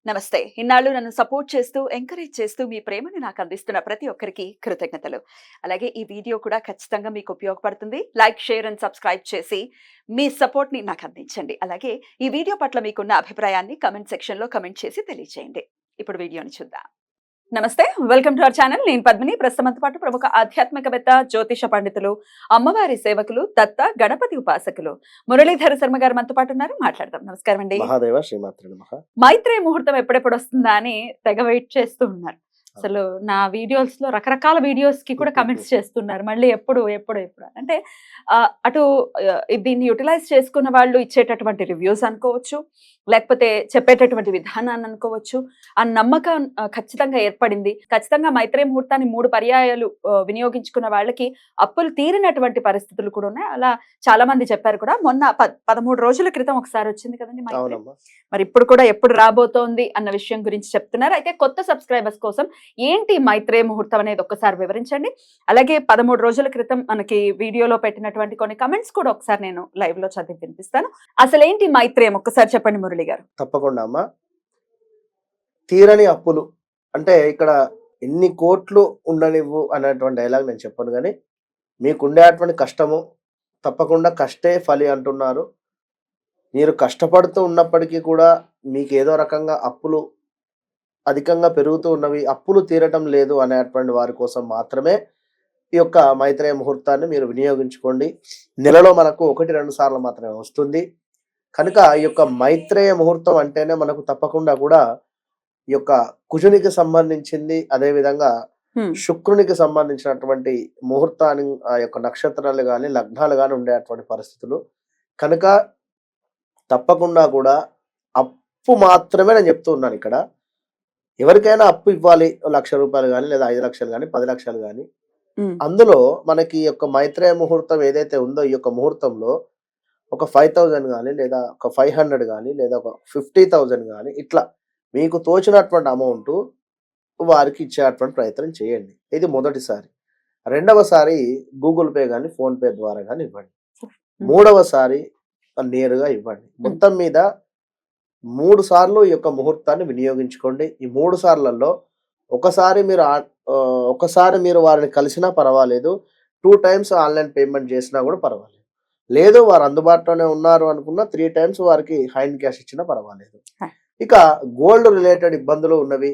నమస్తే. ఇన్నాళ్ళు నన్ను సపోర్ట్ చేస్తూ, ఎంకరేజ్ చేస్తూ మీ ప్రేమని నాకు అందిస్తున్న ప్రతి ఒక్కరికి కృతజ్ఞతలు. అలాగే ఈ వీడియో కూడా ఖచ్చితంగా మీకు ఉపయోగపడుతుంది. లైక్, షేర్ అండ్ సబ్స్క్రైబ్ చేసి మీ సపోర్ట్‌ని నాకు అందించండి. అలాగే ఈ వీడియో పట్ల మీకున్న అభిప్రాయాన్ని కామెంట్ సెక్షన్‌లో కామెంట్ చేసి తెలియజేయండి. ఇప్పుడు వీడియోని చూద్దాం. నమస్తే, వెల్కమ్ టు అవర్ ఛానల్. నేను పద్మిని. ప్రస్తుతంతో పాటు ప్రముఖ ఆధ్యాత్మికవేత్త, జ్యోతిష పండితులు, అమ్మవారి సేవకులు, దత్త గణపతి ఉపాసకులు మురళీధర శర్మ గారు మనతో పాటు ఉన్నారు. మాట్లాడదాం. నమస్కారం అండి. మహాదేవ శ్రీమాత్రే నమః. మైత్రేయ ముహూర్తం ఎప్పుడెప్పుడు వస్తుందా అని తెగ వెయిట్ చేస్తూ ఉన్నారు. అసలు నా వీడియోస్ లో రకరకాల వీడియోస్ కి కూడా కమెంట్స్ చేస్తున్నారు. మళ్ళీ ఎప్పుడు ఎప్పుడు ఎప్పుడు అంటే అటు దీన్ని యూటిలైజ్ చేసుకున్న వాళ్ళు ఇచ్చేటటువంటి రివ్యూస్ అనుకోవచ్చు, లేకపోతే చెప్పేటటువంటి విధానాన్ని అనుకోవచ్చు. ఆ నమ్మకం ఖచ్చితంగా ఏర్పడింది. ఖచ్చితంగా మైత్రేయ ముహూర్తాన్ని 3 పర్యాయాలు వినియోగించుకున్న వాళ్ళకి అప్పులు తీరినటువంటి పరిస్థితులు కూడా ఉన్నాయి. అలా చాలా మంది చెప్పారు కూడా. మొన్న 13 రోజుల క్రితం ఒకసారి వచ్చింది కదండి మైత్రేయ. మరి ఇప్పుడు కూడా ఎప్పుడు రాబోతోంది అన్న విషయం గురించి చెప్తున్నారు. అయితే కొత్త సబ్స్క్రైబర్స్ కోసం ఏంటి మైత్రేయ ముహూర్తం అనేది ఒక్కసారి వివరించండి. అలాగే 13 రోజుల క్రితం మనకి వీడియోలో పెట్టినటువంటి కొన్ని కమెంట్స్ కూడా ఒకసారి నేను లైవ్ లో చదివి వినిపిస్తాను. అసలేంటి మైత్రేయం ఒక్కసారి చెప్పండి మురళి గారు. తప్పకుండా అమ్మా. తీరని అప్పులు అంటే ఇక్కడ ఎన్ని కోట్లు ఉండనివ్వు అనేటువంటి డైలాగ్ నేను చెప్పను, కానీ మీకు ఉండేటువంటి కష్టము తప్పకుండా కష్టే ఫలి అంటున్నారు. మీరు కష్టపడుతూ ఉన్నప్పటికీ కూడా మీకు ఏదో రకంగా అప్పులు అధికంగా పెరుగుతూ ఉన్నవి, అప్పులు తీరటం లేదు అనేటువంటి వారి కోసం మాత్రమే ఈ యొక్క మైత్రేయ ముహూర్తాన్ని మీరు వినియోగించుకోండి. నెలలో మనకు 1-2 సార్లు మాత్రమే వస్తుంది కనుక ఈ యొక్క మైత్రేయ ముహూర్తం అంటేనే మనకు తప్పకుండా కూడా ఈ యొక్క కుజునికి సంబంధించింది, అదేవిధంగా శుక్రునికి సంబంధించినటువంటి ముహూర్తాన్ని ఆ యొక్క నక్షత్రాలు కానీ లగ్నాలు కానీ ఉండేటువంటి పరిస్థితులు కనుక తప్పకుండా కూడా అప్పు మాత్రమే నేను చెప్తూ ఉన్నాను. ఇక్కడ ఎవరికైనా అప్పు ఇవ్వాలి, 1,00,000 రూపాయలు కానీ లేదా 5 లక్షలు కానీ 10 లక్షలు కానీ, అందులో మనకి ఈ యొక్క మైత్రేయ ముహూర్తం ఏదైతే ఉందో ఈ యొక్క ముహూర్తంలో ఒక 5,000 కానీ లేదా ఒక 500 కానీ లేదా ఒక 50,000 కానీ ఇట్లా మీకు తోచినటువంటి అమౌంట్ వారికి ఇచ్చేటువంటి ప్రయత్నం చేయండి. ఇది మొదటిసారి. రెండవసారి గూగుల్ పే కానీ ఫోన్ పే ద్వారా కానీ ఇవ్వండి. మూడవసారి నేరుగా ఇవ్వండి. మొత్తం మీద 3 సార్లు ఈ యొక్క ముహూర్తాన్ని వినియోగించుకోండి. ఈ 3 సార్లలో ఒకసారి మీరు వారిని కలిసినా పర్వాలేదు, 2 టైమ్స్ ఆన్లైన్ పేమెంట్ చేసినా కూడా పర్వాలేదు, లేదు వారు అందుబాటులోనే ఉన్నారు అనుకున్న 3 టైమ్స్ వారికి హ్యాండ్ క్యాష్ ఇచ్చినా పర్వాలేదు. ఇక గోల్డ్ రిలేటెడ్ ఇబ్బందులు ఉన్నవి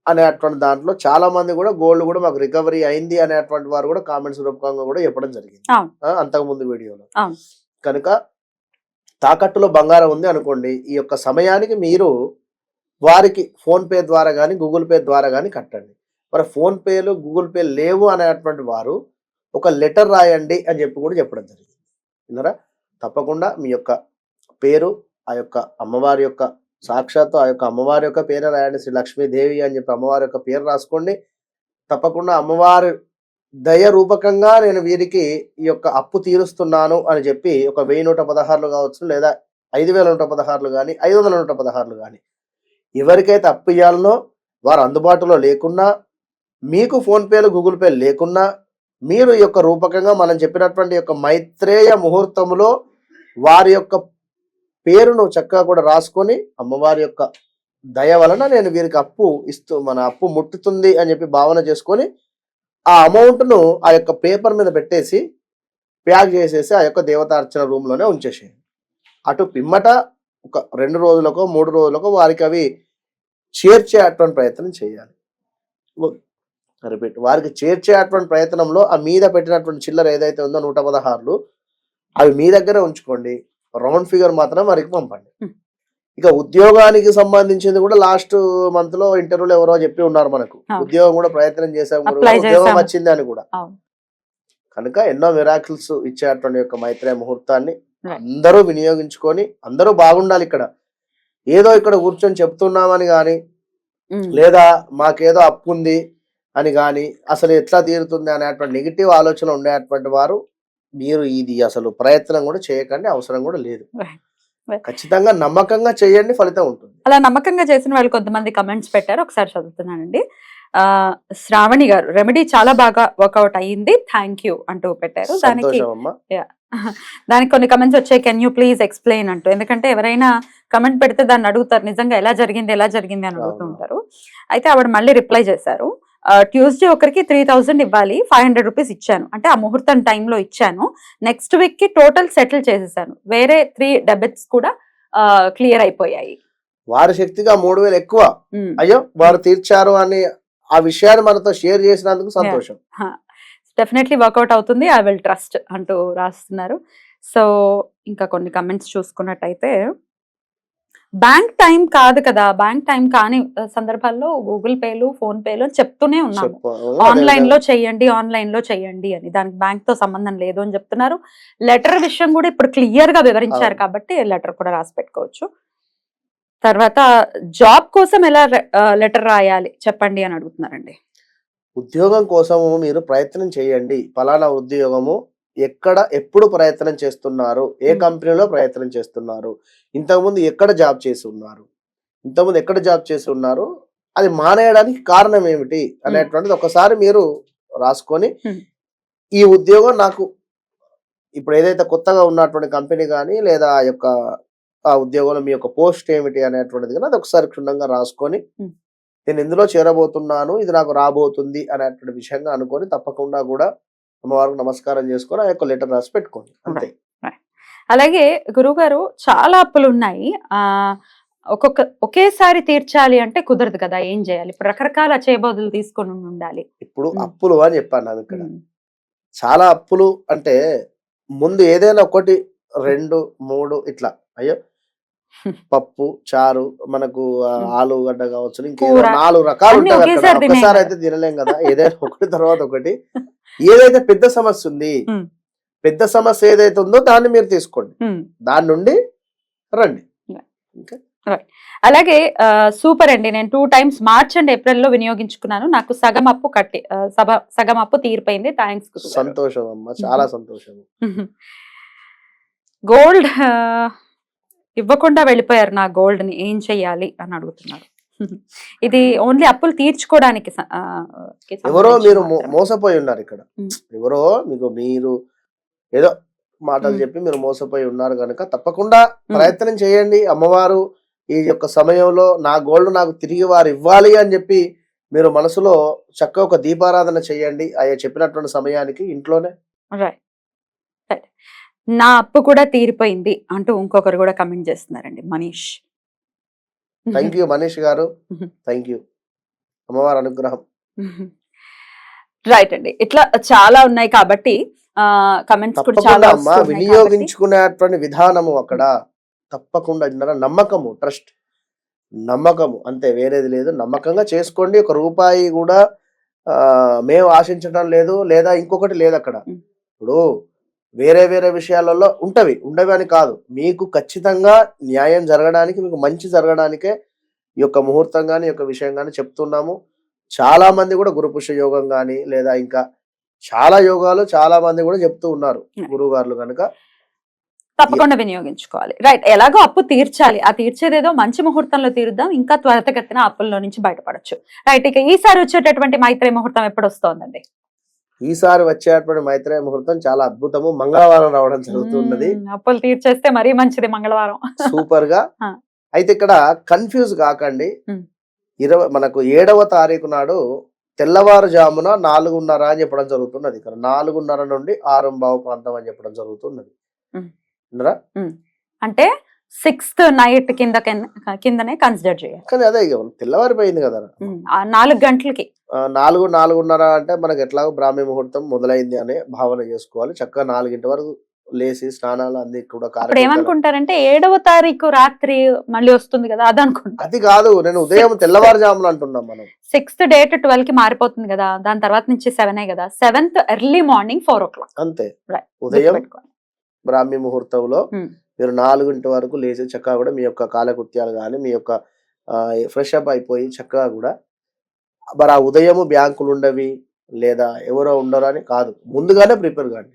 అనేటువంటి దాంట్లో చాలా మంది కూడా గోల్డ్ కూడా మాకు రికవరీ అయింది అనేటువంటి వారు కూడా కామెంట్స్ రూపకంగా కూడా చెప్పడం జరిగింది అంతకుముందు వీడియోలో. కనుక తాకట్టులో బంగారం ఉంది అనుకోండి, ఈ యొక్క సమయానికి మీరు వారికి ఫోన్ పే ద్వారా కానీ గూగుల్ పే ద్వారా కానీ కట్టండి. మరి ఫోన్ పేలు గూగుల్ పే లేవు అనేటువంటి వారు ఒక లెటర్ రాయండి అని చెప్పి కూడా చెప్పడం జరిగింది. విన్నారా? తప్పకుండా మీ యొక్క పేరు, ఆ యొక్క అమ్మవారి యొక్క సాక్షాత్తు ఆ యొక్క అమ్మవారి యొక్క పేరు రాయండి. శ్రీ లక్ష్మీదేవి అని చెప్పి అమ్మవారి యొక్క పేరు రాసుకోండి. తప్పకుండా అమ్మవారి దయ రూపకంగా నేను వీరికి ఈ యొక్క అప్పు తీరుస్తున్నాను అని చెప్పి ఒక 1016 కావచ్చు, లేదా 5,116 కానీ 5,116 కానీ ఎవరికైతే అప్పు ఇవ్వాలనో వారు అందుబాటులో లేకున్నా, మీకు ఫోన్పేలు గూగుల్ పే లేకున్నా, మీరు ఈ యొక్క రూపకంగా మనం చెప్పినటువంటి యొక్క మైత్రేయ ముహూర్తంలో వారి యొక్క పేరును చక్కగా కూడా రాసుకొని అమ్మవారి యొక్క దయ వలన నేను వీరికి మన అప్పు ముట్టుతుంది అని చెప్పి భావన చేసుకొని ఆ అమౌంట్ను ఆ యొక్క పేపర్ మీద పెట్టేసి ప్యాక్ చేసేసి ఆ యొక్క దేవతార్చన రూమ్లోనే ఉంచేసేయండి. అటు పిమ్మట ఒక 2 రోజులకో 3 రోజులకో వారికి అవి చేర్చేటువంటి ప్రయత్నం చేయాలి. రిపీట్, వారికి చేర్చేటువంటి ప్రయత్నంలో ఆ మీద పెట్టినటువంటి చిల్లర ఏదైతే ఉందో 116 అవి మీ దగ్గర ఉంచుకోండి. రౌండ్ ఫిగర్ మాత్రం వారికి పంపండి. ఇక ఉద్యోగానికి సంబంధించింది కూడా లాస్ట్ మంత్ లో ఇంటర్వ్యూలో ఎవరో చెప్పి ఉన్నారు, మనకు ఉద్యోగం కూడా ప్రయత్నం చేసాము, ఉద్యోగం వచ్చింది అని కూడా. కనుక ఎన్నో మిరాకిల్స్ ఇచ్చేటువంటి యొక్క మైత్రేయ ముహూర్తాన్ని అందరూ వినియోగించుకొని అందరూ బాగుండాలి. ఇక్కడ ఏదో ఇక్కడ కూర్చొని చెప్తున్నామని కానీ లేదా మాకేదో అప్పు ఉంది అని కానీ అసలు ఎట్లా తీరుతుంది అనేటువంటి నెగిటివ్ ఆలోచన ఉండేటువంటి వారు మీరు ఇది అసలు ప్రయత్నం కూడా చేయకండి, అవసరం కూడా లేదు. ఖచ్చితంగా నమ్మకంగా చేయండి, ఫలితం ఉంటుంది. అలా నమ్మకంగా చేసిన వాళ్ళు కొంతమంది కమెంట్స్ పెట్టారు, ఒకసారి చదువుతున్నానండి. శ్రావణి గారు, రెమెడీ చాలా బాగా వర్కౌట్ అయ్యింది, థ్యాంక్ యూ అంటూ పెట్టారు. దానికి దానికి కొన్ని కమెంట్స్ వచ్చాయి, కెన్ యూ ప్లీజ్ ఎక్స్ప్లెయిన్ అంటూ. ఎందుకంటే ఎవరైనా కమెంట్ పెడితే దాన్ని అడుగుతారు, నిజంగా ఎలా జరిగింది అని అడుగుతూ ఉంటారు. అయితే ఆవిడ మళ్ళీ రిప్లై చేశారు, ట్యూస్డే ఒకరికి 3000 ఇవ్వాలి, 500 రూపీస్ ఇచ్చాను, అంటే ఆ ముహూర్తం టైంలో ఇచ్చాను, నెక్స్ట్ వీక్ కి టోటల్ సెటిల్ చేసేసాను, వేరే 3 డెబిట్స్ కూడా క్లియర్ అయిపోయాయి. వారి శక్తిగా 3000 ఎక్కువ, అయ్యో వారు తీర్చారు అని ఆ విషయాన్ని మనతో షేర్ చేసినందుకు సంతోషం. డెఫినెట్లీ వర్కౌట్ అవుతుంది, ఐ విల్ ట్రస్ట్ అంటూ రాస్తున్నారు. సో ఇంకా కొన్ని కమెంట్స్ చూసుకున్నట్టయితే, బ్యాంక్ టైం కాదు కదా, బ్యాంక్ టైం కాని సందర్భాల్లో గూగుల్ పేలు, ఫోన్ పేలు అని చెప్తూనే ఉన్నాము, ఆన్లైన్ లో చెయ్యండి అని, దానికి బ్యాంక్ తో సంబంధం లేదు అని చెప్తున్నారు. లెటర్ విషయం కూడా ఇప్పుడు క్లియర్ గా వివరించారు కాబట్టి లెటర్ కూడా రాసి పెట్టుకోవచ్చు. తర్వాత జాబ్ కోసం ఎలా లెటర్ రాయాలి చెప్పండి అని అడుగుతున్నారండి. ఉద్యోగం కోసము మీరు ప్రయత్నం చేయండి, ఫలానా ఉద్యోగము ఎప్పుడు ప్రయత్నం చేస్తున్నారు, ఏ కంపెనీలో ప్రయత్నం చేస్తున్నారు, ఇంతకుముందు ఎక్కడ జాబ్ చేసి ఉన్నారు, అది మానేయడానికి కారణం ఏమిటి అనేటువంటిది ఒకసారి మీరు రాసుకొని, ఈ ఉద్యోగం నాకు ఇప్పుడు ఏదైతే కొత్తగా ఉన్నటువంటి కంపెనీ కానీ లేదా ఆ ఉద్యోగంలో మీ యొక్క పోస్ట్ ఏమిటి అనేటువంటిది కానీ అది ఒకసారి క్షుణ్ణంగా రాసుకొని, నేను ఇందులో చేరబోతున్నాను, ఇది నాకు రాబోతుంది అనేటువంటి విషయంగా అనుకొని తప్పకుండా కూడా అమ్మవారికి నమస్కారం చేసుకొని ఆ యొక్క లెటర్ రాసి పెట్టుకోండి, అంతే. అలాగే గురువుగారు చాలా అప్పులు ఉన్నాయి, ఒకేసారి తీర్చాలి అంటే కుదరదు కదా, ఏం చేయాలి? ఇప్పుడు రకరకాల చేయబోదులు తీసుకొని ఉండాలి. ఇప్పుడు అప్పులు అని చెప్పాను ఇక్కడ, చాలా అప్పులు అంటే ముందు ఏదైనా 1, 2, 3 ఇట్లా, అయ్యో పప్పు చారు మనకు ఆలుగడ్డ కావచ్చు, ఇంకేదో 4 రకాలు ఉంటాయి అక్కడ, ఒకసారి అయితే తినలేం కదా, ఏదైనా ఒకటి తర్వాత ఒకటి. ఏదైతే పెద్ద సమస్య ఏదైతే ఉందో దాన్ని మీరు తీసుకోండి, దాని నుండి రండి. అలాగే సూపర్ అండి, నేను 2 టైమ్స్ మార్చ్ అండ్ ఏప్రిల్ లో వినియోగించుకున్నాను, నాకు సగం అప్పు తీరిపోయింది, థ్యాంక్స్. సంతోషం అమ్మా, చాలా సంతోషం. గోల్డ్ ఇవ్వకుండా వెళ్ళిపోయారు నా గోల్డ్ ని, ఏం చెయ్యాలి అని అడుగుతున్నారు. ఇది ఓన్లీ అప్పులు తీర్చుకోవడానికి ఎవరో మీరు మోసపోయి ఉన్నారు ఇక్కడ, ఎవరో మీరు ఏదో మాటలు చెప్పి మీరు మోసపోయి ఉన్నారు కనుక తప్పకుండా ప్రయత్నం చేయండి. అమ్మవారు ఈ యొక్క సమయంలో నా గోల్డ్ నాకు తిరిగి వారు ఇవ్వాలి అని చెప్పి మీరు మనసులో చక్కగా ఒక దీపారాధన చేయండి అయ్యా చెప్పినటువంటి సమయానికి ఇంట్లోనే. నా అప్పు కూడా తీరిపోయింది అంటూ ఇంకొకరు కూడా కమెంట్ చేస్తున్నారండి, మనీష్. థ్యాంక్ యూ మనీష్ గారు, థ్యాంక్ యూ, అమ్మవారి అనుగ్రహం. రైట్ అండి, ఇట్లా చాలా ఉన్నాయి కాబట్టి కమెంట్స్ కూడా చాలా వినియోగించుకునేటువంటి విధానము అక్కడ తప్పకుండా నమ్మకము, ట్రస్ట్, నమ్మకము, అంతే, వేరేది లేదు. నమ్మకంగా చేసుకోండి, 1 రూపాయి కూడా మేము ఆశించడం లేదు, లేదా ఇంకొకటి లేదు అక్కడ. ఇప్పుడు వేరే విషయాలలో ఉండవి అని కాదు, మీకు ఖచ్చితంగా న్యాయం జరగడానికి, మీకు మంచి జరగడానికే ఈ యొక్క ముహూర్తం కానీ ఈ యొక్క విషయం కానీ చెప్తున్నాము. చాలా మంది కూడా గురుపుష్య యోగం కానీ లేదా ఇంకా చాలా యోగాలు చాలా మంది కూడా చెప్తూ ఉన్నారు గురువు గారు కనుక తప్పకుండా వినియోగించుకోవాలి. రైట్, ఎలాగో అప్పు తీర్చాలి, ఆ తీర్చేదేదో మంచి ముహూర్తంలో తీరుద్దాం, ఇంకా త్వరితగతిన అప్పుల్లో నుంచి బయటపడచ్చు. రైట్, ఇక ఈసారి వచ్చేటటువంటి మైత్రేయ ముహూర్తం ఎప్పుడు వస్తోందండి? ఈసారి వచ్చేటువంటి మైత్రేయ ముహూర్తం చాలా అద్భుతము, మంగళవారం రావడం జరుగుతున్నది. అప్పులు తీర్చేస్తే మరీ మంచిది మంగళవారం, సూపర్ గా. అయితే ఇక్కడ కన్ఫ్యూజ్ కాకండి, మనకు 7వ తారీఖు నాడు తెల్లవారుజామున 4:30 అని చెప్పడం జరుగుతున్నది. ఇక్కడ 4:30 నుండి 6:15 ప్రాంతం అని చెప్పడం జరుగుతున్నది. అంటే 6th నైట్ కిందనే కన్సిడర్ చేయాలి. కానీ అదే తెల్లవారిపోయింది కదా, 4 గంటలకి 4:30 అంటే మనకి ఎట్లాగో బ్రాహ్మీ ముహూర్తం మొదలైంది అనే భావన చేసుకోవాలి. చక్కగా 4 వరకు లేచి స్నానాలు అన్ని కూడా ఏమనుకుంటారంటే 7వ తారీఖు రాత్రి మళ్ళీ వస్తుంది కదా అది అనుకుంటా. అది కాదు, నేను ఉదయం తెల్లవారుజామున అంటున్నాం. మనం 6th డేట్ 12 కి మారిపోతుంది కదా, దాని తర్వాత నుంచి 7 కదా, 7th ఎర్లీ మార్నింగ్ 4 o'clock అంతే. ఉదయం బ్రాహ్మీ ముహూర్తంలో మీరు 4 వరకు లేచి చక్కగా కూడా మీ యొక్క కాలకృత్యాలు కానీ మీ యొక్క ఫ్రెష్ అప్ అయిపోయి చక్కగా కూడా మరి ఆ ఉదయము బ్యాంకులు ఉండవి లేదా ఎవరో ఉండరు అని కాదు, ముందుగానే ప్రిపేర్ కాండి.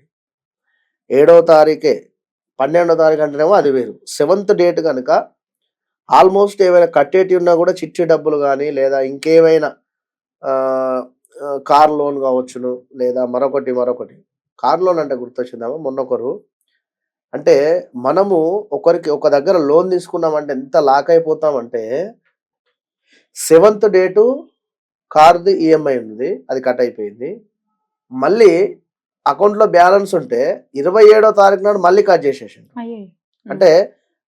7వ తారీఖే 12వ తారీఖు అంటేనేమో అది వేరు. 7th డేట్ కనుక ఆల్మోస్ట్ ఏమైనా కట్టేటి ఉన్నా కూడా చిట్టి డబ్బులు కానీ లేదా ఇంకేమైనా కార్ లోన్ కావచ్చును లేదా మరొకటి. కార్ లోన్ అంటే గుర్తొచ్చిందామా, మొన్నొకరు అంటే మనము ఒక దగ్గర లోన్ తీసుకున్నామంటే ఎంత లాక్ అయిపోతామంటే 7th డేటు కార్ది ఈఎంఐ ఉంది, అది కట్ అయిపోయింది. మళ్ళీ అకౌంట్లో బ్యాలెన్స్ ఉంటే 27వ తారీఖు నాడు మళ్ళీ కట్ చేసేసిండు. అంటే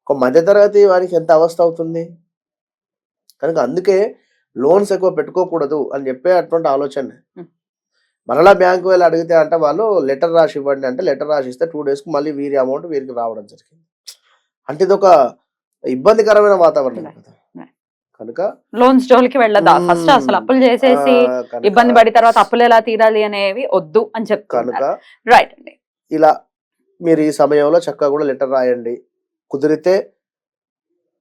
ఒక మధ్యతరగతి వారికి ఎంత అవస్థ అవుతుంది. కనుక అందుకే లోన్స్ ఎక్కువ పెట్టుకోకూడదు అని చెప్పే అటువంటి ఆలోచన. మరలా బ్యాంకు వెళ్ళి అడిగితే అంటే వాళ్ళు లెటర్ రాసి ఇవ్వండి అంటే లెటర్ రాసి ఇస్తే 2 డేస్కి మళ్ళీ వీరి అమౌంట్ వీరికి రావడం జరిగింది. అంటే ఇది ఒక ఇబ్బందికరమైన వాతావరణం కదా. కనుక లోన్స్ జోలికి వెళ్ళదా ఫస్ట్, అసలు అప్పులు చేసేసి ఇబ్బంది పడి తర్వాత అప్పులు ఎలా తీరాలి అనేవి వద్దు అని చెప్తున్నారు. రైట్ అండి. ఇలా మీరు ఈ సమయంలో చక్కగా కూడా లెటర్ రాయండి. కుదిరితే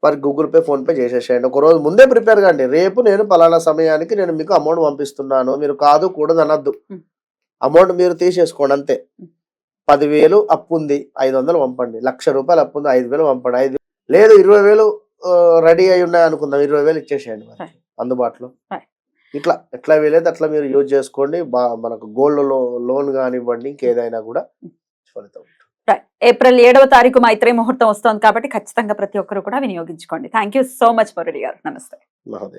వారికి గూగుల్ పే, ఫోన్ పే చేసేసేయండి. ఒక రోజు ముందే ప్రిపేర్ కండి. రేపు నేను పలానా సమయానికి నేను మీకు అమౌంట్ పంపిస్తున్నాను, మీరు కాదు కూడదు అనద్దు. అమౌంట్ మీరు తీసేసుకోండి అంతే. 10,000 అప్పు ఉంది, 500 పంపండి. 1,00,000 రూపాయలు అప్పు ఉంది, 5,000 పంపండి. 5 లేదు 20,000 రెడీ అయి ఉన్నాయి అనుకుందాం, 20,000 ఇచ్చేసేయండి వారికి అందుబాటులో. ఇట్లా ఎట్లా వీలైతే అట్లా మీరు యూజ్ చేసుకోండి. మనకు గోల్డ్ లోన్ కానివ్వండి, ఇంకేదైనా కూడా ఫలితం. ఏప్రిల్ 7వ తారీఖు మైత్రి ముహూర్తం వస్తోంది కాబట్టి ఖచ్చితంగా ప్రతి ఒక్కరు కూడా వినియోగించుకోండి. Thank you so much Murali garu. నమస్తే.